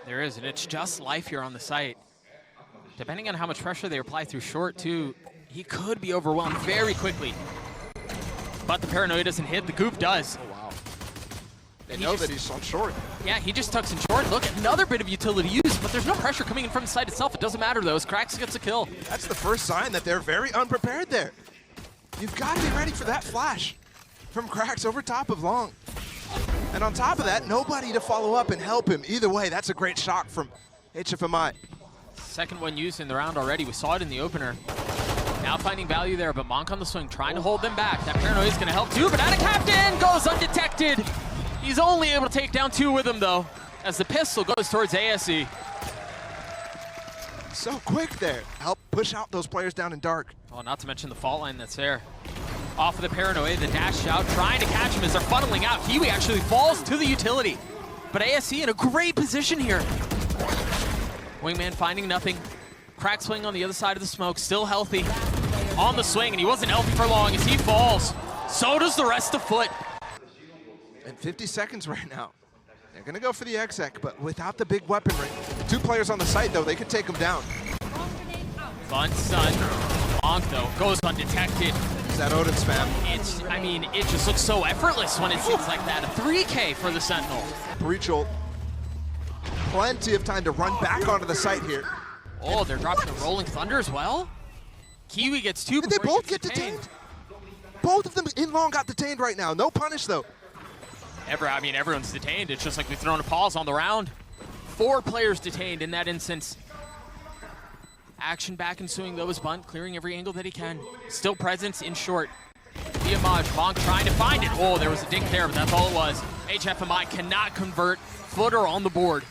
There is, and it's just life here on the site. Depending on how much pressure they apply through short, too, he could be overwhelmed very quickly. But the paranoia doesn't hit, the goop does. Oh, wow. They know that he's on short. Yeah, he just tucks in short. Look, another bit of utility use, but there's no pressure coming in from the site itself. It doesn't matter, though, as Krax gets a kill. That's the first sign that they're very unprepared there. You've got to be ready for that flash from Krax over top of Long. And on top of that, nobody to follow up and help him. Either way, that's a great shock from HFMI. Second one used in the round already. We saw it in the opener. Now finding value there, but Monk on the swing, trying to hold them back. That paranoia is going to help too, but out of Captain goes undetected. He's only able to take down 2 with him, though, as the pistol goes towards ASE. So quick there. Help push out those players down in dark. Oh, not to mention the fault line that's there. Off of the paranoia, the dash out, trying to catch him as they're funneling out. Kiwi actually falls to the utility. But ASE in a great position here. Wingman finding nothing. Crack swing on the other side of the smoke, still healthy. On the swing, and he wasn't healthy for long as he falls. So does the rest of FUT. And 50 seconds right now. They're going to go for the exec, but without the big weaponry. 2 players on the site, though, they can take him down. Fun stun. Monk, though, goes undetected. Is that Odin spam? It's, I mean, it just looks so effortless when it seems like that. A 3K for the Sentinel. Breach ult. Plenty of time to run back onto the site here. Oh, they're dropping the Rolling Thunder as well? Kiwi gets 2 Did they both get detained? Both of them in Long got detained right now. No punish, though. I mean, everyone's detained. It's just like we've thrown a pause on the round. 4 players detained in that instance. Action back ensuing, though, is Bunt, clearing every angle that he can. Still presence in short. Via Maj, Monk trying to find it. Oh, there was a dink there, but that's all it was. HFMI cannot convert. Footer on the board.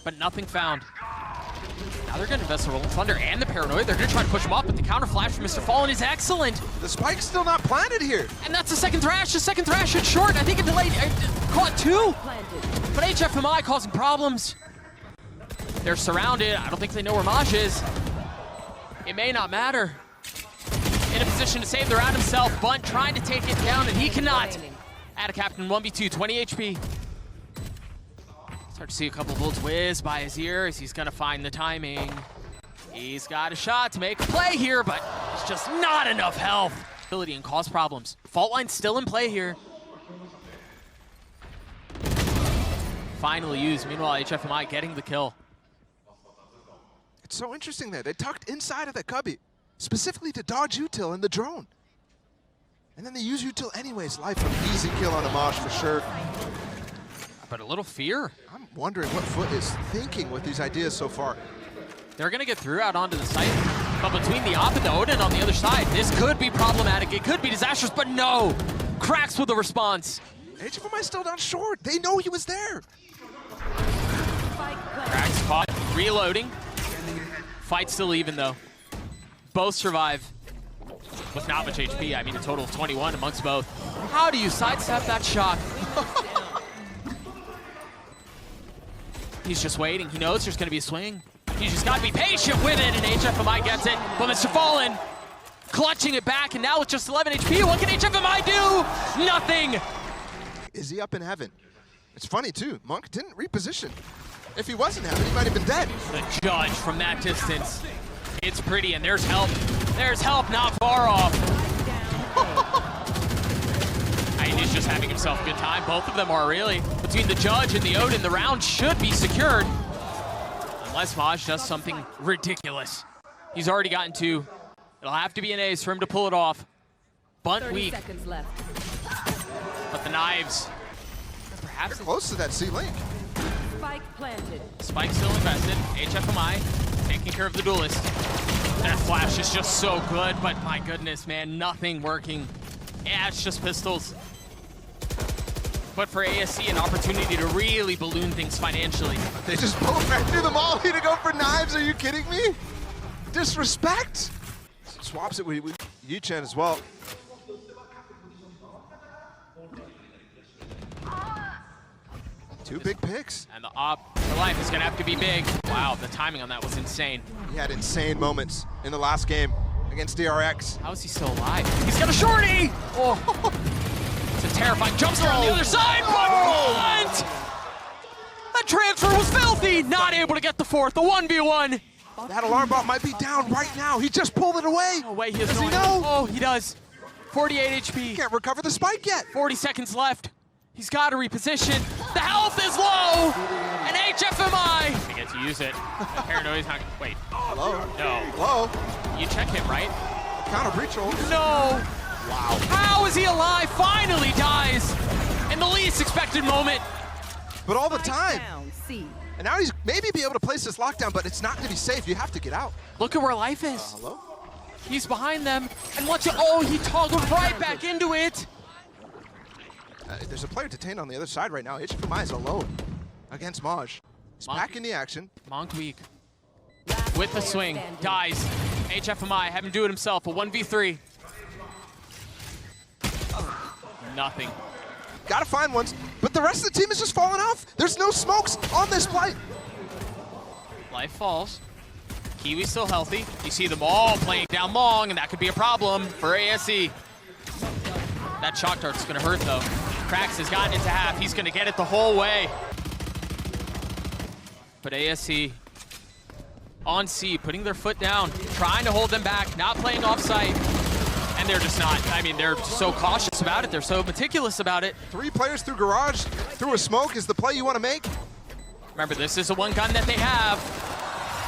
But nothing found. Now they're going to invest the Rolling Thunder and the Paranoia. They're going to try to push him up, but the counter flash from Mr. Fallen is excellent. The spike's still not planted here. And that's the second thrash. The second thrash hit short. I think it delayed, caught 2. But HFMI causing problems. They're surrounded. I don't think they know where Maj is. It may not matter. In a position to save the round himself. Bunt trying to take it down, and he cannot. Add a Captain 1v2, 20 HP. Start to see a couple of bullets whiz by his ear as he's going to find the timing. He's got a shot to make a play here, but it's just not enough health. Ability and cause problems. Fault line still in play here. Finally used. Meanwhile, HFMI getting the kill. It's so interesting there. They tucked inside of that cubby, specifically to dodge util and the drone. And then they use util anyways. Life an easy kill on Amash for sure. But a little fear. I'm wondering what FUT is thinking with these ideas so far. They're going to get through out onto the site. But between the op and the Odin on the other side, this could be problematic. It could be disastrous, but no. Cracks with the response. HFMI still down short. They know he was there. Cracks caught, reloading. Fight still even, though. Both survive with not much HP. I mean, a total of 21 amongst both. How do you sidestep that shot? He's just waiting. He knows there's going to be a swing. He's just got to be patient with it, and HFMI gets it. But Mr. Fallen clutching it back, and now with just 11 HP, what can HFMI do? Nothing. Is he up in heaven? It's funny, too. Monk didn't reposition. If he was in heaven, he might have been dead. The judge from that distance. It's pretty, and there's help. There's help not far off. He's just having himself a good time. Both of them are really. Between the judge and the Odin, the round should be secured. Unless Maj does something ridiculous. He's already gotten 2. It'll have to be an ace for him to pull it off. Bunt weak. But the knives. Perhaps they're close to that C-Link. Spike planted. Spike still invested. HFMI taking care of the duelist. That flash is just so good, but my goodness, man, nothing working. Yeah, it's just pistols. But for ASE, an opportunity to really balloon things financially. They just pull right through the volley to go for knives. Are you kidding me? Disrespect. Swaps it with Yu-Chen as well. Two big picks. And the op for life is going to have to be big. Wow, the timing on that was insane. He had insane moments in the last game against DRX. How is he still alive? He's got a shorty! Oh. It's a terrifying jumps around the other side, but Bunt! A That transfer was filthy! Not able to get the fourth, the 1v1. That alarm bot might be down right now. He just pulled it away. No way, he has Does no he idea. know? Oh, he does. 48 HP. Can't recover the spike yet. 40 seconds left. He's got to reposition. The health is low! And HFMI! I get to use it. Paranoia's not. Wait. Hello? No. Hello? You check him, right? Counter breach roll. No! Wow. How is he alive? Finally dies! In the least expected moment. But all the time. Down, C. And now he's maybe be able to place this lockdown, but it's not going to be safe. You have to get out. Look at where life is. Hello? He's behind them. And watch it. Oh, he toggled right back into it. There's a player detained on the other side right now. HFMI is alone against Maj. He's Monk. back in the action. Monk weak. With the swing. Dies. HFMI, have him do it himself. A 1v3. Nothing. Gotta find ones, but the rest of the team is just falling off. There's no smokes on this play. Life falls. Kiwi's still healthy. You see them all playing down long, and that could be a problem for ASE. That shock dart's gonna hurt though. Krax has gotten into half. He's gonna get it the whole way. But ASE on C, putting their foot down, trying to hold them back, not playing offsite. And they're just not, I mean, they're so cautious about it. They're so meticulous about it. 3 players through garage, through a smoke is the play you want to make. Remember, this is the one gun that they have.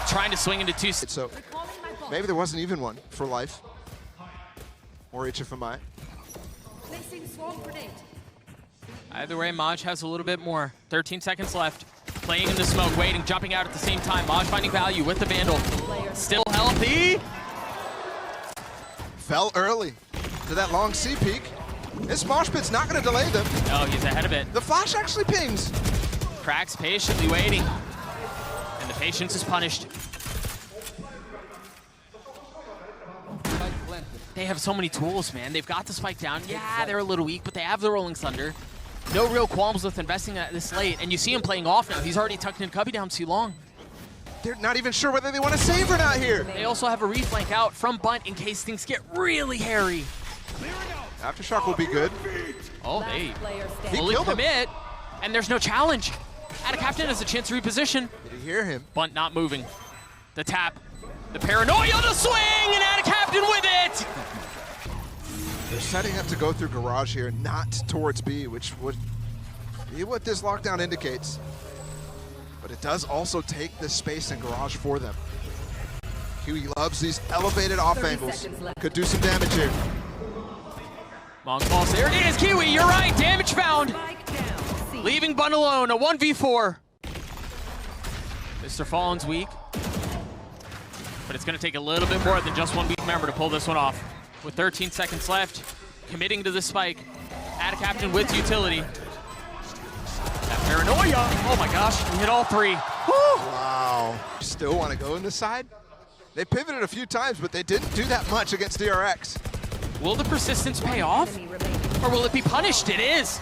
Trying to swing into 2. So maybe there wasn't even one for life or HFMI. Placing swarm grenade. Either way, Maj has a little bit more. 13 seconds left. Playing in the smoke, waiting, jumping out at the same time. Maj finding value with the Vandal. Still healthy. Fell early to that long C peak. This mosh pit's not going to delay them. No, he's ahead of it. The flash actually pings. Krax patiently waiting. And the patience is punished. They have so many tools, man. They've got the spike down. Yeah, they're a little weak, but they have the Rolling Thunder. No real qualms with investing at this late. And you see him playing off now. He's already tucked in Cubby down too long. They're not even sure whether they want to save or not here. They also have a reflank out from Bunt in case things get really hairy. Aftershock will be good. Oh, they Player He standing. fully killed him. commit, and there's no challenge. Captain has a chance to reposition. Did you hear him? Bunt not moving. The tap, the paranoia, the swing, and Captain with it! They're setting up to go through garage here, not towards B, which would be what this lockdown indicates. But it does also take the space in garage for them. Kiwi loves these elevated off 30 angles. seconds left. Could do some damage here. Long falls. There it is, Kiwi, you're right. Damage found. Spike down, C. Leaving Bunt alone, a 1v4. Mr. Fallen's weak. But it's going to take a little bit more than just one weak member to pull this one off. With 13 seconds left, committing to the spike. Captain with utility. That paranoia. Oh my gosh, we hit all 3. Woo! Wow. Still want to go in this side? They pivoted a few times, but they didn't do that much against DRX. Will the persistence pay off? Enemy remaining. Or will it be punished? It is.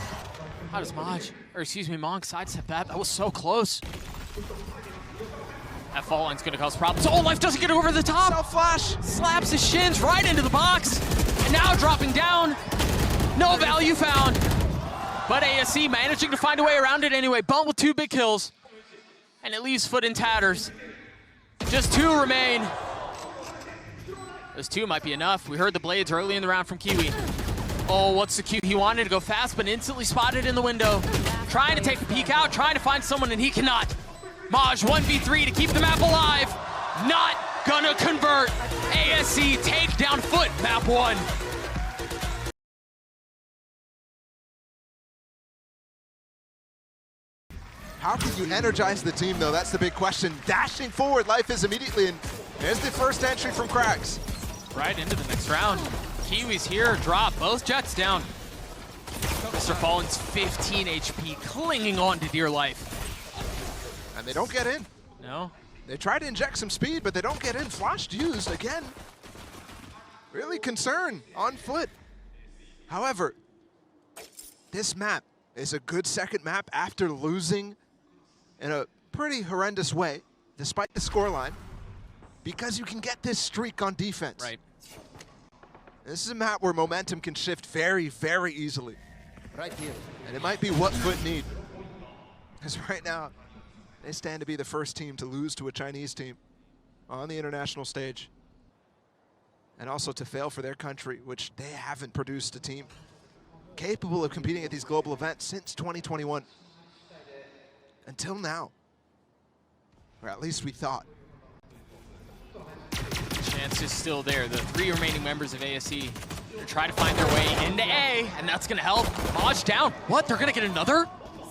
How does Maj, or excuse me, Monk sidestep that? That was so close. That fall line's gonna cause problems. Oh, Life doesn't get over the top. Self flash. Slaps his shins right into the box. And now dropping down. No value found. But ASE managing to find a way around it anyway. Bunt with 2 big kills. And it leaves Foot in tatters. Just 2 remain. Those 2 might be enough. We heard the blades early in the round from Kiwi. Oh, what's the cue? He wanted to go fast, but instantly spotted in the window. Trying to take the peek out, trying to find someone, and he cannot. Maj 1v3 to keep the map alive. Not gonna convert. ASE take down Foot, map 1. How can you energize the team, though? That's the big question. Dashing forward, Life is immediately, and there's the first entry from Krax. Right into the next round. Kiwis here, drop, both jets down. Mr. Fallen's 15 HP, clinging on to dear life. And they don't get in. No? They try to inject some speed, but they don't get in. Flashed used again. Really concern on Foot. However, this map is a good second map after losing in a pretty horrendous way, despite the scoreline, because you can get this streak on defense. Right. This is a map where momentum can shift very, very easily. Right here. And it might be what Foot need. Because right now, They stand to be the first team to lose to a Chinese team on the international stage. And also to fail for their country, which they haven't produced a team capable of competing at these global events since 2021. Until now. Or at least we thought. Chance is still there. The 3 remaining members of ASE to try to find their way into A, and that's going to help. Maj down. What? They're going to get another?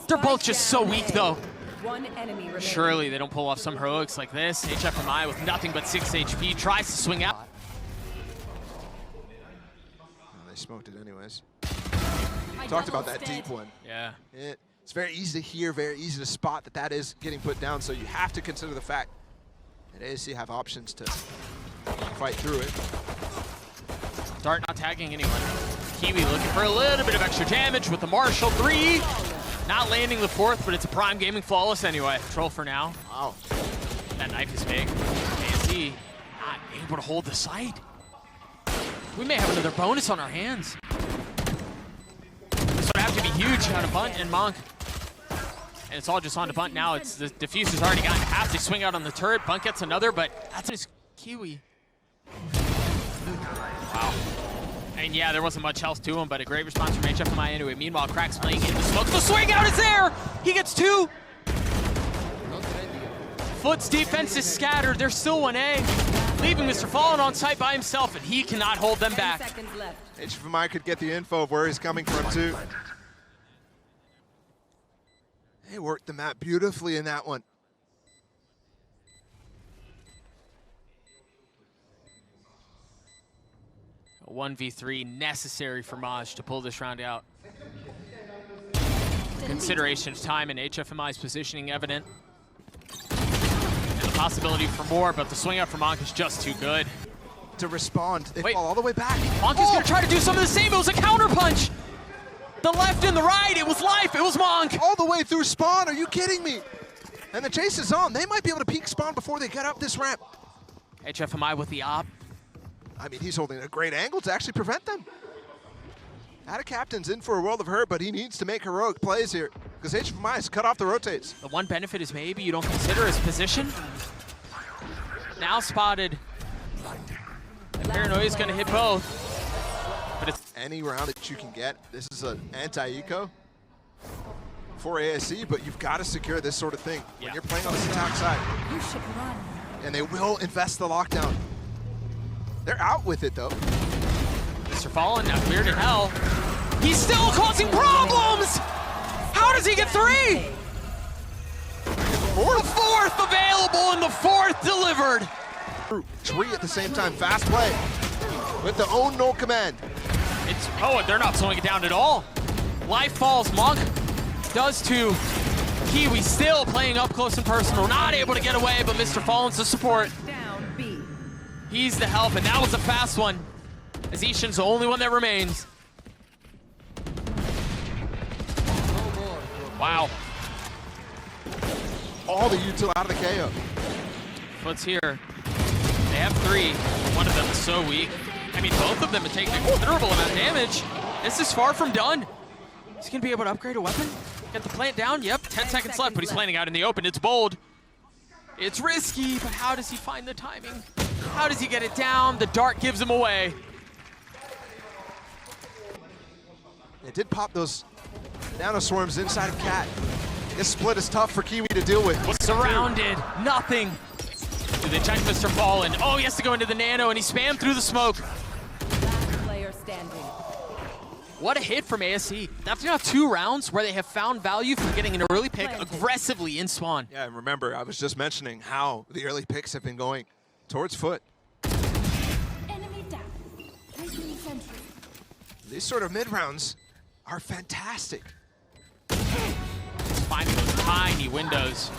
They're both just so weak, though. One enemy remaining. Surely they don't pull off some heroics like this. HFMI with nothing but 6 HP tries to swing out. Well, they smoked it anyways. Talked about that deep one. Yeah. It's very easy to hear, very easy to spot that that is getting put down, so you have to consider the fact that ASE have options to fight through it. Dart not tagging anyone. Kiwi looking for a little bit of extra damage with the Marshall 3. Not landing the 4th, but it's a Prime Gaming flawless anyway. Control for now. Wow. That knife is big. ASE not able to hold the site. We may have another bonus on our hands. This would have to be huge out of Bunt and Monk. And it's all just on to Bunt now. It's the diffuser's already gotten half. They swing out on the turret. Bunt gets another, but that's his Kiwi. Wow. And yeah, there wasn't much else to him, but a great response from HFMI anyway. Meanwhile, Crack's playing in the smoke. The swing out is there! He gets 2! FUT's defense is scattered. They're still 1A. Leaving Mr. Fallen on site by himself, and he cannot hold them back. 10 seconds left. HFMI could get the info of where he's coming from, too. They worked the map beautifully in that one. A 1v3 necessary for Maj to pull this round out. Consideration of time and HFMI's positioning evident. And the possibility for more, but the swing out for Monk is just too good. To respond, they Wait. fall all the way back. Monk is gonna try to do some of the same. It was a counter punch. The left and the right, it was life, it was Monk. All the way through spawn, are you kidding me? And the chase is on. They might be able to peek spawn before they get up this ramp. HFMI with the op. I mean, he's holding a great angle to actually prevent them. Ada Captain's in for a world of hurt, but he needs to make heroic plays here because HFMI has cut off the rotates. The one benefit is maybe you don't consider his position. Now spotted. And Paranoia's gonna hit both. But it's Any round that you can get, this is an anti-eco for ASE, but you've got to secure this sort of thing when you're playing on this attack side. You should run. And they will invest the lockdown. They're out with it, though. Mr. Fallen now cleared in hell. He's still causing problems! How does he get 3? The 4th available and the 4th delivered. 3 at the same time, fast play with the own null command. It's, oh, they're not slowing it down at all. Life falls, Monk does too. Kiwi still playing up close and personal, not able to get away, but Mr. Fallen's the support. Down B. He's the help, and that was a fast one, as Ishan's the only one that remains. Wow. All the util out of the KO. FUT's here. They have 3. One of them is so weak. I mean, both of them have taken a considerable amount of damage. This is far from done. He's gonna be able to upgrade a weapon? Get the plant down? Yep, 10 seconds left, but he's planning out in the open. It's bold. It's risky, but how does he find the timing? How does he get it down? The dart gives him away. They did pop those nano swarms inside of Cat. This split is tough for Kiwi to deal with. Surrounded, nothing. Do they check Mr. Fallen? Oh, he has to go into the nano, and he spammed through the smoke. Last player standing. What a hit from ASE. After now 2 rounds where they have found value from getting an early pick aggressively in spawn. Yeah, and remember, I was just mentioning how the early picks have been going towards FUT. Enemy down. Placing sentry. These sort of mid-rounds are fantastic. Finding those tiny windows.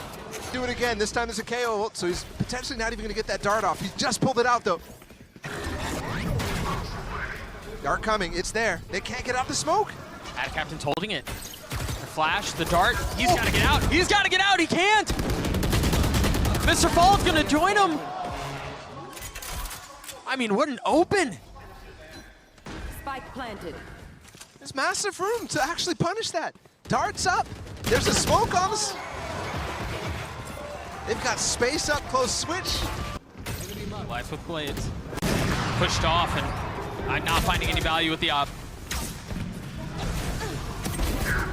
Do it again. This time there's a KO ult, so he's potentially not even going to get that dart off. He just pulled it out, though. Dart coming. It's there. They can't get out the smoke. Ada Captain's holding it. The flash, the dart. He's got to get out. He's got to get out. He can't. Mr. Fallen's going to join him. I mean, what an open. Spike planted. There's massive room to actually punish that. Dart's up. There's a smoke on us. They've got space up close switch. Life with blades. Pushed off and not finding any value with the op.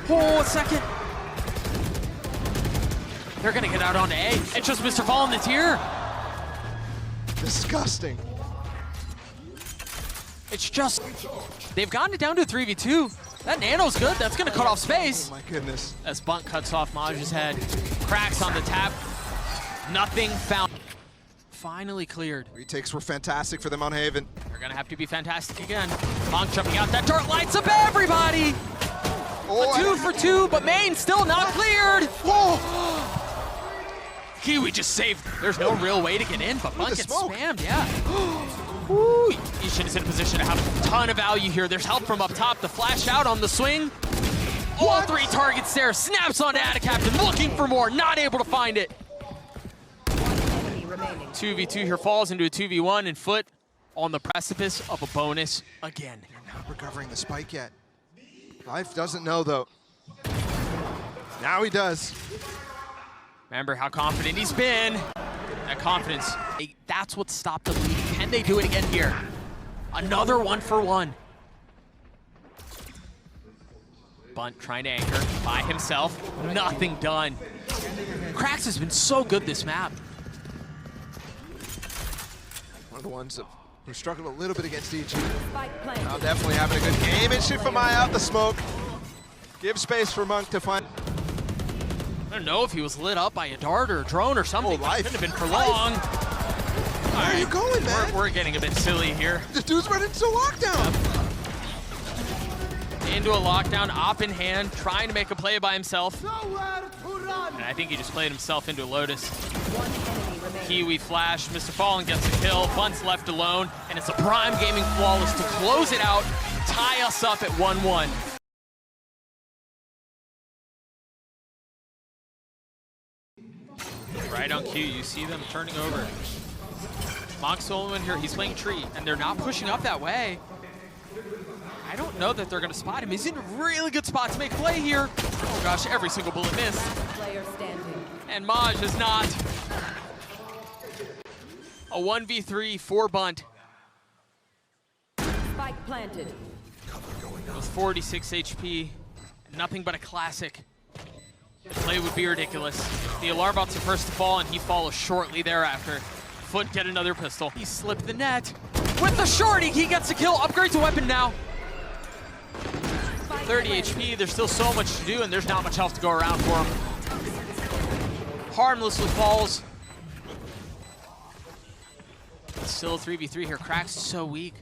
Oh, a second. They're gonna get out onto A. It's just Mr. Fall in the tier. Disgusting. It's just, they've gotten it down to a 3v2. That nano's good, that's gonna cut off space. Oh my goodness. As Bunt cuts off Maj's head. Cracks on the tap. Nothing found. Finally cleared. Retakes were fantastic for them on Haven. They're gonna have to be fantastic again. Monk jumping out, that dart lights up everybody! Oh, A 2 for 2, but main still not cleared! Whoa! Kiwi just saved. There's no real way to get in, but Bunt gets smoke. spammed, yeah. Woo! Ishin is in a position to have a ton of value here. There's help from up top. The flash out on the swing. All three targets there. Snaps onto Captain, looking for more, not able to find it. Enemy remaining. 2v2 here falls into a 2v1, and FUT on the precipice of a bonus again. They're not recovering the spike yet. Life doesn't know though. Now he does. Remember how confident he's been. That confidence, that's what stopped the lead. Can they do it again here? Another 1-for-1. Bunt trying to anchor by himself. Nothing done. Krax has been so good this map. One of the ones who struggled a little bit against EG. Spike planted. Now definitely having a good game. And Shifamai out the smoke. Give space for Monk to find. I don't know if he was lit up by a dart or a drone or something. Oh, Life. Couldn't have been for long. Where are you going, man? We're getting a bit silly here. This dude's running into lockdown. Into a lockdown, op in hand, trying to make a play by himself. And I think he just played himself into a Lotus. One enemy remaining. Kiwi flash, Mr. Fallen gets a kill, Bunt's left alone, and it's a Prime Gaming Flawless to close it out, tie us up at 1-1. Right on cue, you see them turning over. Monk solo in here, he's playing tree, and they're not pushing up that way. I don't know that they're gonna spot him. He's in a really good spot to make a play here. Oh gosh, every single bullet missed. Player standing. And Maj is not. A 1v3 for Bunt Spike planted. with 46 HP. Nothing but a classic. The play would be ridiculous. The alarm bots are first to fall, and he follows shortly thereafter. FUT get another pistol. He slipped the net. With the shorty, he gets a kill. Upgrades a weapon now. 30 HP, there's still so much to do, and there's not much health to go around for him. Harmlessly falls. Still a 3v3 here. Krax is so weak.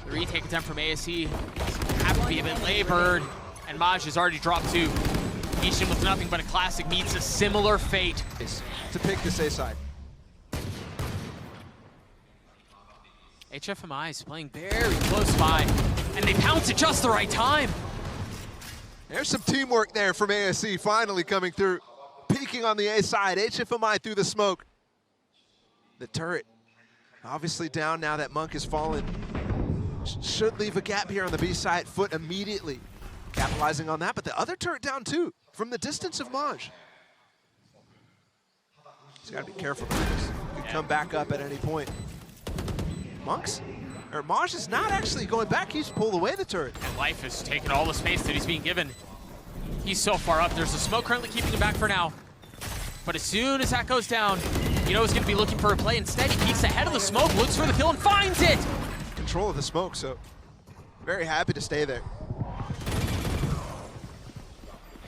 The retake attempt from ASE have to be a bit labored, and Maj has already dropped 2. Ishin with nothing but a classic meets a similar fate. To pick this A side. HFMI is playing very close by, and they pounce at just the right time. There's some teamwork there from ASE finally coming through. Peeking on the A side, HFMI through the smoke. The turret obviously down now that Monk has fallen. Should leave a gap here on the B side. FUT immediately capitalizing on that, but the other turret down too from the distance of Maj. He's got to be careful about this. Could come back up at any point. Maj is not actually going back. He's pulled away the turret. And Life is taking all the space that he's being given. He's so far up. There's a smoke currently keeping him back for now. But as soon as that goes down, you know he's going to be looking for a play. Instead, he peeks ahead of the smoke, looks for the kill, and finds it! Control of the smoke, so very happy to stay there.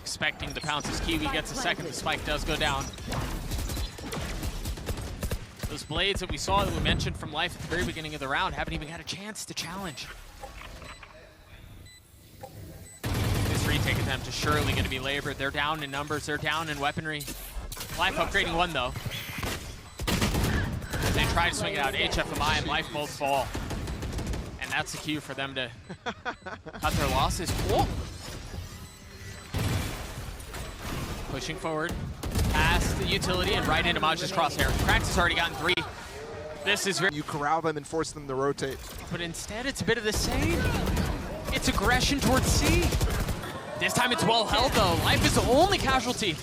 Expecting the pounce as Kiwi gets a second. The spike does go down. Those blades that we saw that we mentioned from Life at the very beginning of the round haven't even had a chance to challenge. This retake attempt is surely going to be labored. They're down in numbers, they're down in weaponry. Life upgrading 1 though. They try to swing it out. HFMI and Life both fall. And that's the cue for them to cut their losses. Whoa. Pushing forward, past the utility and right into Maj's crosshair. Krax has already gotten 3. This is very... You corral them and force them to rotate. But instead, it's a bit of the same. It's aggression towards C. This time it's well held though. Life is the only casualty.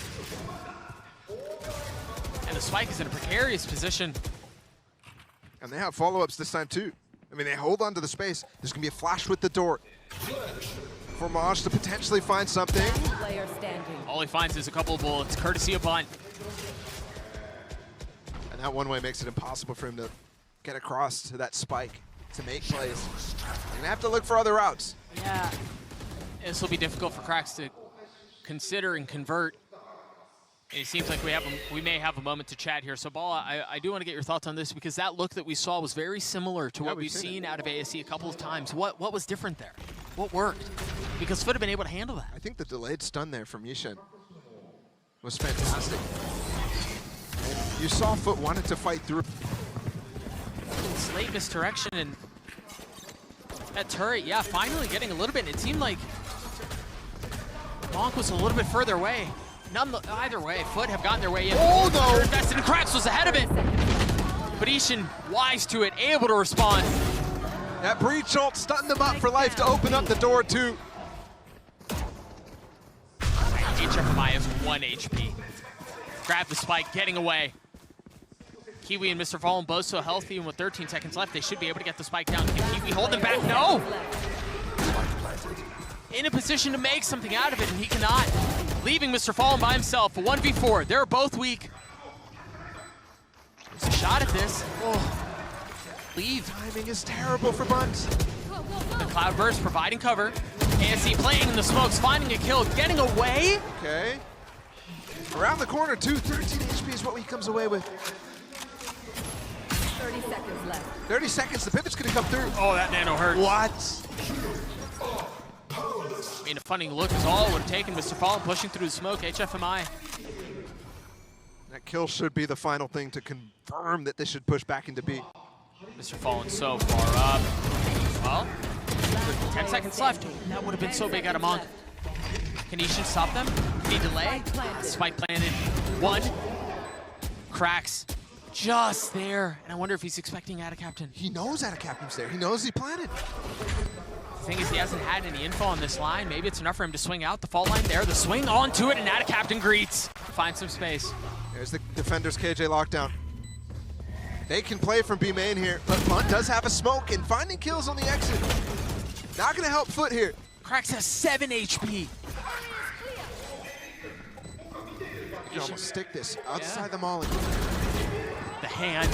the spike is in a precarious position. And they have follow-ups this time too. I mean, they hold on to the space. There's gonna be a flash with the door for Maj to potentially find something. Player standing. All he finds is a couple of bullets, courtesy of Bunt. And that one way makes it impossible for him to get across to that spike to make plays. You're gonna have to look for other routes. Yeah, this will be difficult for Cracks to consider and convert. It seems like we may have a moment to chat here. So, Ball, I do want to get your thoughts on this because that look that we saw was very similar to what we've seen out of ASE a couple of times. What was different there? What worked? Because FUT have been able to handle that. I think the delayed stun there from Yishen was fantastic. And you saw FUT wanted to fight through. It's late misdirection and that turret, yeah, finally getting a little bit. It seemed like Monk was a little bit further away. Either way, FUT have gotten their way in. Oh no! Invested in Cracks was ahead of it. But Ishin, wise to it, able to respond. That breach ult stunned them up for life to open up the door too. HFMI has 1 HP. Grab the spike, getting away. Kiwi and Mr. Fallen both so healthy, and with 13 seconds left, they should be able to get the spike down. Can Kiwi hold them back? No! In a position to make something out of it, and he cannot. Leaving Mr. Fallen by himself, a 1v4. They're both weak. There's a shot at this. Oh. Leave. Timing is terrible for Bunt. The Cloudburst providing cover. ASE playing in the smokes, finding a kill, getting away. Okay. Around the corner too, 13 HP is what he comes away with. 30 seconds left. 30 seconds, the pivot's gonna come through. Oh, that nano hurt. What? I mean, a funny look is all it would have taken. Mr. Fallen pushing through the smoke, HFMI. That kill should be the final thing to confirm that they should push back into B. Mr. Fallen so far up. Well, 10 seconds left. That would have been so big out of Monk. Can Ishin stop them? Can he delay? Spike planted. 1. Cracks just there. And I wonder if he's expecting Ada Captain. He knows Ada Captain's there. He knows he planted. The thing is, he hasn't had any info on this line. Maybe it's enough for him to swing out the fault line there. The swing onto it, and Ada Captain greets. Finds some space. There's the defender's KJ lockdown. They can play from B main here, but Bunt does have a smoke and finding kills on the exit. Not gonna help FUT here. Cracks has 7 HP. You can almost stick this outside the molly. The hand.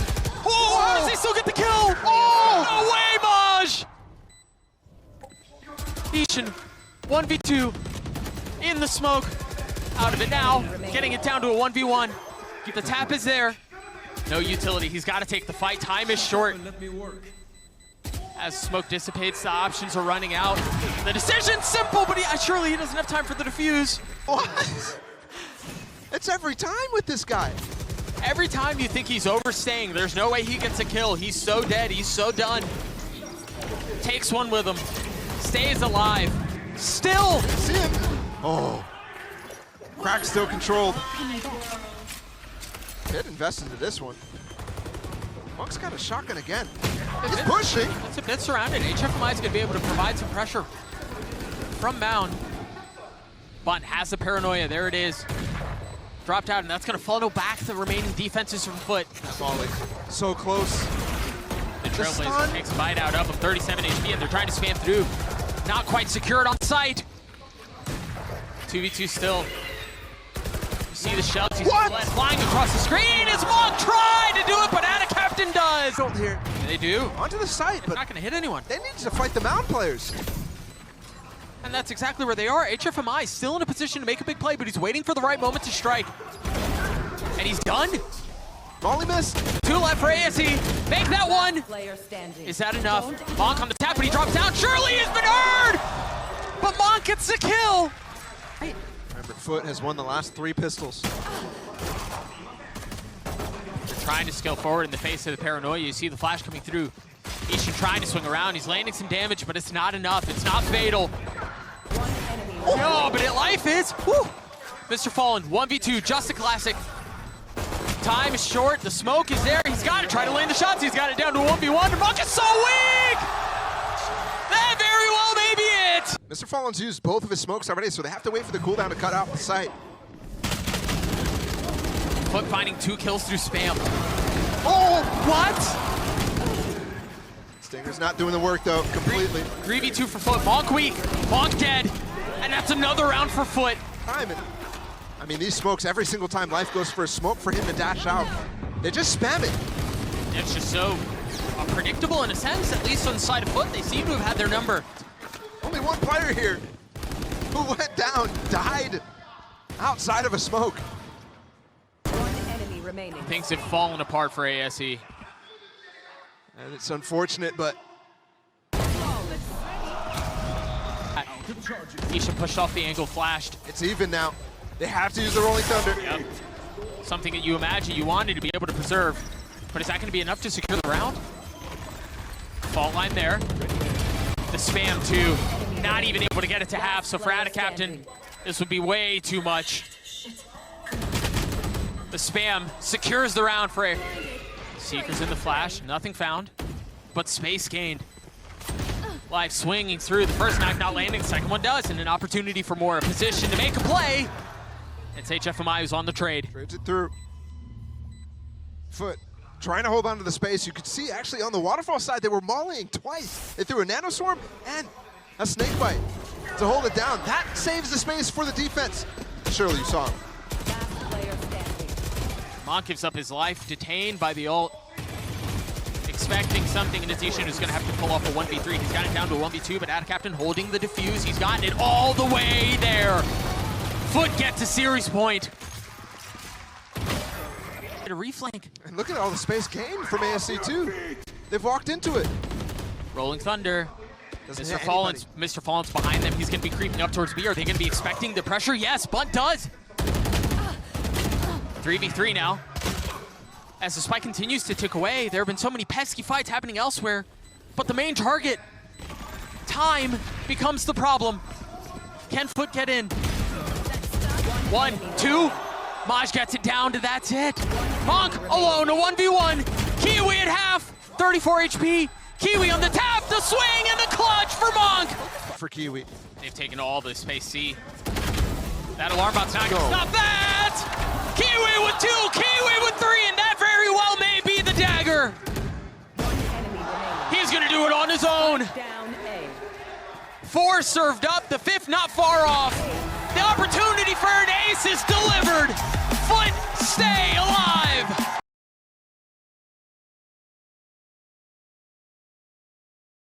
Oh, how does he still get the kill? Oh, no way, Maj! Ishin, 1v2, in the smoke. Out of it now, getting it down to a 1v1. The tap is there. No utility, he's got to take the fight. Time is short. As smoke dissipates, the options are running out. The decision's simple, but surely he doesn't have time for the defuse. What? It's every time with this guy. Every time you think he's overstaying, there's no way he gets a kill. He's so dead, he's so done. Takes one with him, stays alive. Still! See him? Oh. Crack still controlled. Did invest into this one. Monk's got a shotgun again. He's pushing. It's a bit surrounded. HFMI is going to be able to provide some pressure from Mound. Bunt has the paranoia. There it is. Dropped out, and that's going to funnel back the remaining defenses from FUT. Molly. So close. The Trailblazer takes a bite out of him. 37 HP, and they're trying to spam through. Not quite secured on site. 2v2 still. You see the shells. He's flying across the screen as Monk tried to do it, but Ada Captain does. Here. They do. Onto the site, but not going to hit anyone. They need to fight the Mound players. And that's exactly where they are. HFMI is still in a position to make a big play, but he's waiting for the right moment to strike. And he's done. Molly missed. 2 left for ASE. Make that one. Player standing. Is that enough? Monk on the tap, but he drops down. Surely he's been heard! But Monk gets the kill. Remember, FUT has won the last 3 pistols. They're trying to scale forward in the face of the paranoia. You see the flash coming through. Ishin trying to swing around. He's landing some damage, but it's not enough. It's not fatal. No, but life is. Woo. Mr. Fallen, 1v2, just a classic. Time is short. The smoke is there. He's got to try to land the shots. He's got it down to a 1v1. And Monk is so weak! That very well may be it. Mr. Fallen's used both of his smokes already, so they have to wait for the cooldown to cut out the site. FUT finding 2 kills through spam. Oh, what? Stinger's not doing the work though, completely. 3v2 for FUT. Monk weak. Monk dead. And that's another round for FUT. Timing. I mean, these smokes, every single time Life goes for a smoke for him to dash out, they just spam it. It's just so unpredictable in a sense, at least on the side of FUT. They seem to have had their number. Only one player here who went down, died outside of a smoke. One enemy remaining. Things have fallen apart for ASE. And it's unfortunate, but Isha pushed off the angle, flashed. it's even now. They have to use the Rolling Thunder. Yep. Something that you imagine you wanted to be able to preserve. But is that going to be enough to secure the round? Fault line there. The spam too. Not even able to get it to half. So for Captain, this would be way too much. The spam secures the round for a Seeker's in the flash. Nothing found, but space gained. Life swinging through. The first knock not landing. The second one does, and an opportunity for more. A position to make a play. It's HFMI who's on the trade. Trades it through. FUT trying to hold on to the space. You could see actually on the waterfall side, they were mollying twice. They threw a nanoswarm and a snake bite to hold it down. That saves the space for the defense. Surely you saw him. Last player standing. Monk gives up his life, detained by the ult. Expecting something, and Azishan is going to have to pull off a 1v3. He's got it down to a 1v2, but Captain holding the defuse. He's gotten it all the way there. FUT get to series point. A reflank. And look at all the space gained from ASE too. They've walked into it. Rolling Thunder. Doesn't Mr. hit Fallen's behind them. He's going to be creeping up towards B. Are they going to be expecting the pressure? Yes, Bunt does. 3v3 now. As the spike continues to tick away, there have been so many pesky fights happening elsewhere, but the main target, time, becomes the problem. Can FUT get in? 1, 2. Maj gets it down to that's it. Monk alone, a 1v1. Kiwi at half, 34 HP. Kiwi on the tap, the swing, and the clutch for Monk. For Kiwi. They've taken all the space C. That alarm bot's not gonna stop that! Kiwi with 2, Kiwi with 3, and that very well may be the dagger. One enemy remaining. He's gonna do it on his own. Down A. 4 served up, the 5th not far off. The opportunity for an ace is delivered. FUT stay alive.